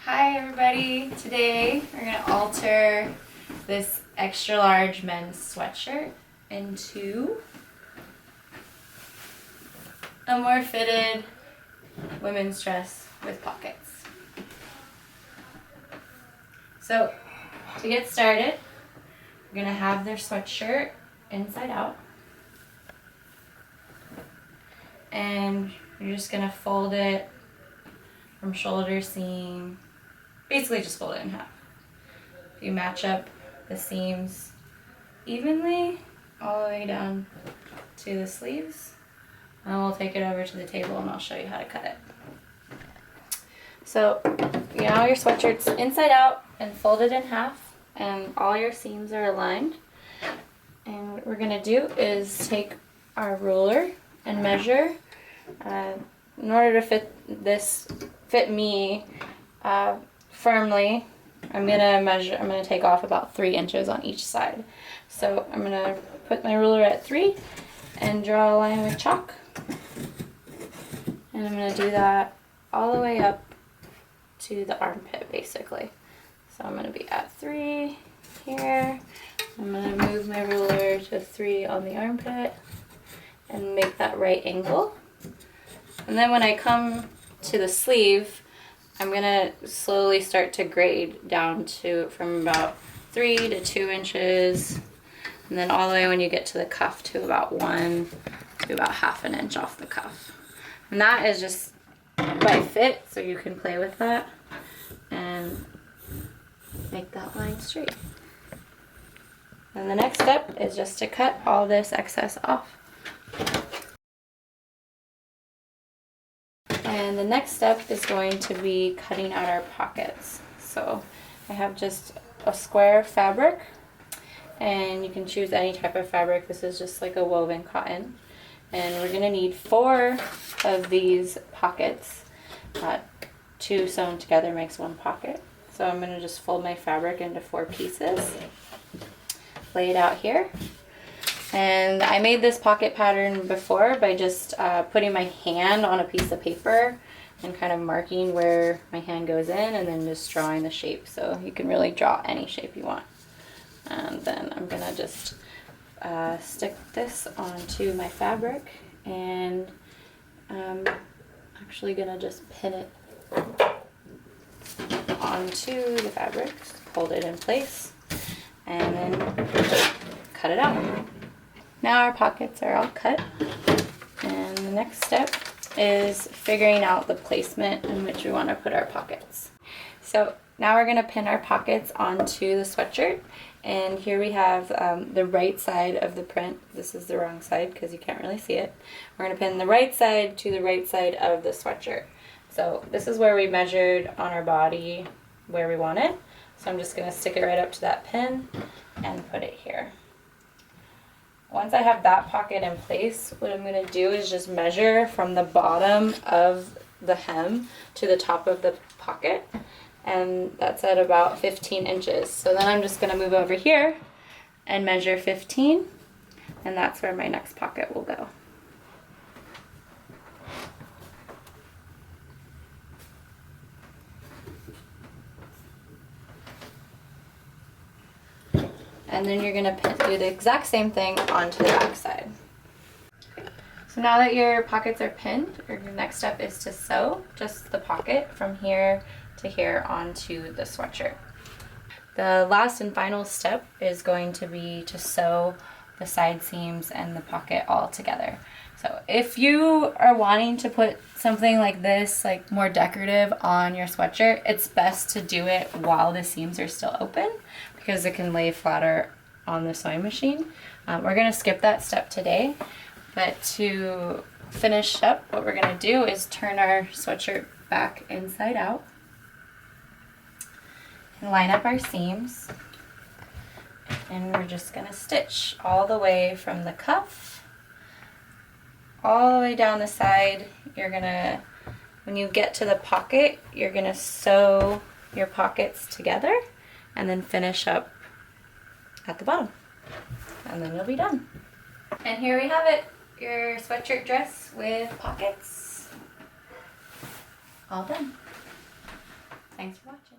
Hi everybody! Today we're going to alter this extra large men's sweatshirt into a more fitted women's dress with pockets. So to get started, we're going to have their sweatshirt inside out, and you're just going to fold it from shoulder seam. Basically just fold it in half. You match up the seams evenly all the way down to the sleeves, and we'll take it over to the table and I'll show you how to cut it. So now your sweatshirt's inside out and folded in half, and all your seams are aligned. And what we're gonna do is take our ruler and measure. In order to fit me firmly, I'm gonna take off about 3 inches on each side. So I'm gonna put my ruler at 3 and draw a line with chalk. And I'm gonna do that all the way up to the armpit, basically. So I'm gonna be at 3 here. I'm gonna move my ruler to 3 on the armpit and make that right angle. And then when I come to the sleeve, I'm gonna slowly start to grade down from about 3 to 2 inches, and then all the way when you get to the cuff to about 1 to about ½ an inch off the cuff. And that is just by fit, so you can play with that and make that line straight. And the next step is just to cut all this excess off. And the next step is going to be cutting out our pockets. So I have just a square fabric, and you can choose any type of fabric. This is just like a woven cotton. And we're gonna need 4 of these pockets. 2 sewn together makes 1 pocket. So I'm gonna just fold my fabric into 4 pieces, lay it out here. And I made this pocket pattern before by just putting my hand on a piece of paper and kind of marking where my hand goes in, and then just drawing the shape. So you can really draw any shape you want. And then I'm gonna just stick this onto my fabric, and I'm actually gonna just pin it onto the fabric, hold it in place, and then cut it out. Now our pockets are all cut, and the next step is figuring out the placement in which we want to put our pockets. So now we're going to pin our pockets onto the sweatshirt, and here we have the right side of the print. This is the wrong side because you can't really see it. We're going to pin the right side to the right side of the sweatshirt. So this is where we measured on our body where we want it. So I'm just going to stick it right up to that pin and put it here. Once I have that pocket in place, what I'm going to do is just measure from the bottom of the hem to the top of the pocket, and that's at about 15 inches. So then I'm just going to move over here and measure 15, and that's where my next pocket will go. And then you're going to do the exact same thing onto the back side. So now that your pockets are pinned, your next step is to sew just the pocket from here to here onto the sweatshirt. The last and final step is going to be to sew the side seams and the pocket all together. So if you are wanting to put something like this, like more decorative, on your sweatshirt, it's best to do it while the seams are still open, because it can lay flatter on the sewing machine. We're going to skip that step today, but to finish up, what we're going to do is turn our sweatshirt back inside out and line up our seams, and we're just going to stitch all the way from the cuff all the way down the side. You're going to, when you get to the pocket, you're going to sew your pockets together and then finish up at the bottom, and then you'll be done. And here we have it, your sweatshirt dress with pockets, all done. Thanks for watching.